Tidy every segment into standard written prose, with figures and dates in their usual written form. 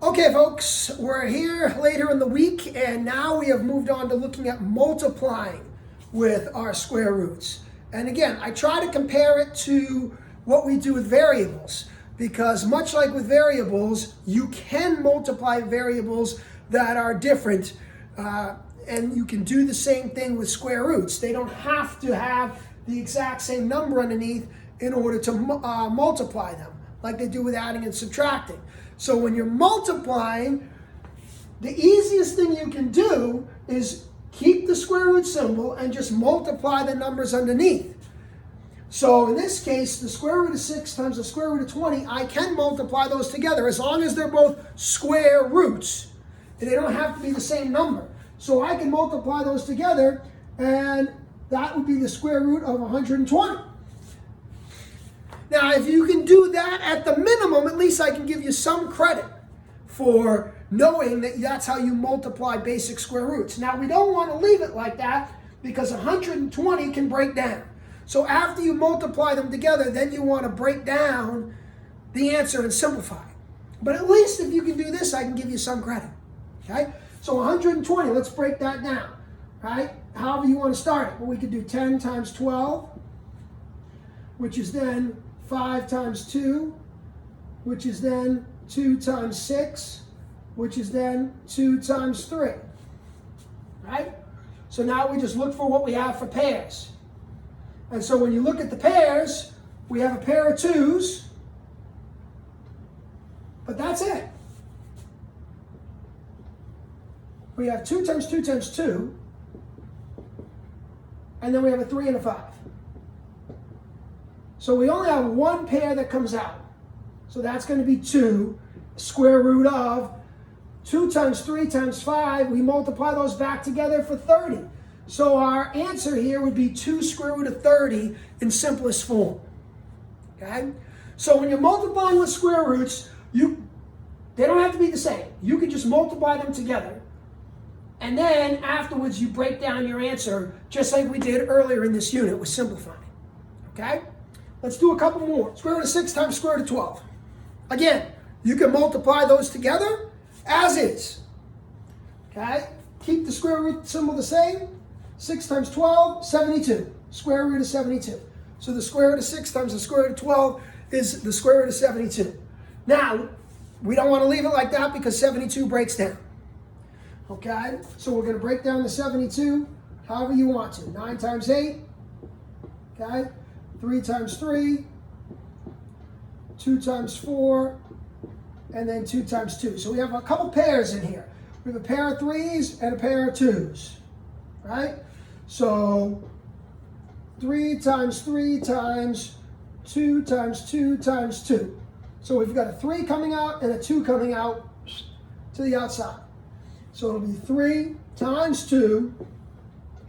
Okay, folks, we're here later in the week, and now we have moved on to looking at multiplying with our square roots. And again, I try to compare it to what we do with variables, because much like with variables, you can multiply variables that are different, and you can do the same thing with square roots. They don't have to have the exact same number underneath in order to multiply them, like they do with adding and subtracting. So when you're multiplying, the easiest thing you can do is keep the square root symbol and just multiply the numbers underneath. So in this case, the square root of 6 times the square root of 20, I can multiply those together as long as they're both square roots. And they don't have to be the same number. So I can multiply those together, and that would be the square root of 120. Now, if you can do that at the minimum, at least I can give you some credit for knowing that that's how you multiply basic square roots. Now, we don't want to leave it like that because 120 can break down. So after you multiply them together, then you want to break down the answer and simplify. But at least if you can do this, I can give you some credit. Okay? So 120, let's break that down. Right? However you want to start it. Well, we could do 10 times 12, which is then 5 times 2, which is then 2 times 6, which is then 2 times 3. Right? So now we just look for what we have for pairs. And so when you look at the pairs, we have a pair of 2s, but that's it. We have 2 times 2 times 2, and then we have a 3 and a 5. So we only have one pair that comes out. So that's going to be 2, square root of 2 times 3 times 5. We multiply those back together for 30. So our answer here would be 2 square root of 30 in simplest form. Okay? So when you're multiplying with square roots, they don't have to be the same. You can just multiply them together. And then afterwards you break down your answer just like we did earlier in this unit with simplifying. Okay? Let's do a couple more. Square root of 6 times square root of 12. Again, you can multiply those together as is. Okay? Keep the square root symbol the same. 6 times 12, 72. Square root of 72. So the square root of 6 times the square root of 12 is the square root of 72. Now, we don't want to leave it like that because 72 breaks down. Okay? So we're going to break down the 72 however you want to. 9 times 8. Okay? 3 times 3, 2 times 4, and then 2 times 2. So we have a couple pairs in here. We have a pair of 3s and a pair of 2s, right? So 3 times 3 times 2 times 2 times 2. So we've got a 3 coming out and a 2 coming out to the outside. So it'll be 3 times 2,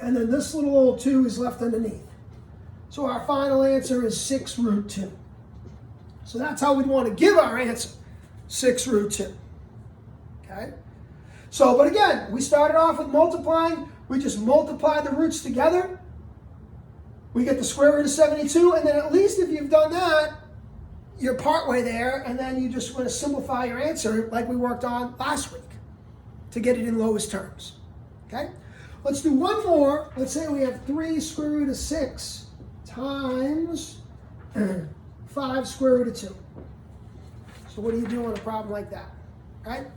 and then this little old 2 is left underneath. So our final answer is 6 root 2. So that's how we'd want to give our answer, 6 root 2. Okay? So, but again, we started off with multiplying. We just multiply the roots together. We get the square root of 72, and then at least if you've done that, you're partway there, and then you just want to simplify your answer like we worked on last week to get it in lowest terms. Okay? Let's do one more. Let's say we have 3 square root of 6 times 5 square root of 2. So what do you do on a problem like that? Right?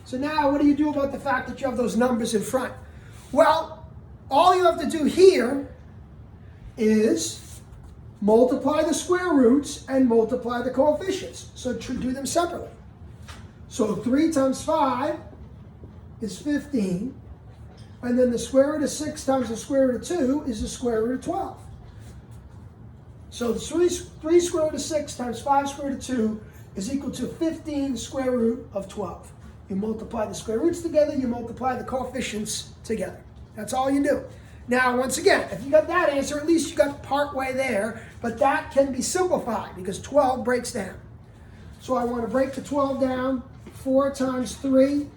So now what do you do about the fact that you have those numbers in front? Well, all you have to do here is multiply the square roots and multiply the coefficients. So do them separately. So 3 times 5 is 15. And then the square root of 6 times the square root of 2 is the square root of 12. So 3 square root of 6 times 5 square root of 2 is equal to 15 square root of 12. You multiply the square roots together, you multiply the coefficients together. That's all you do. Now, once again, if you got that answer, at least you got part way there, but that can be simplified because 12 breaks down. So I want to break the 12 down, 4 times 3,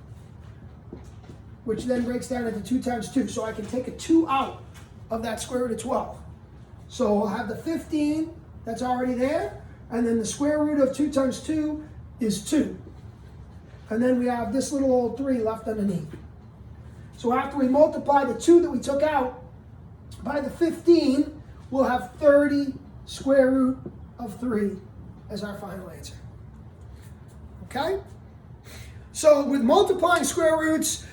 which then breaks down into 2 times 2. So I can take a 2 out of that square root of 12. So I'll have the 15 that's already there, and then the square root of 2 times 2 is 2. and then we have this little old 3 left underneath. So after we multiply the 2 that we took out by the 15, we'll have 30 square root of 3 as our final answer. Okay? So with multiplying square roots,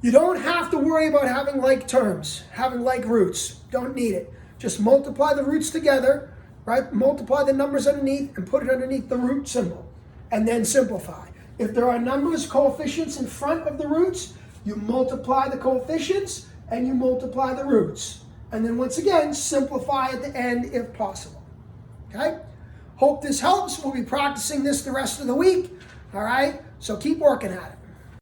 you don't have to worry about having like terms, having like roots. Don't need it. Just multiply the roots together, right? Multiply the numbers underneath and put it underneath the root symbol, and then simplify. If there are numbers, coefficients in front of the roots, you multiply the coefficients and you multiply the roots. And then once again, simplify at the end if possible. Okay? Hope this helps. We'll be practicing this the rest of the week. All right? So keep working at it.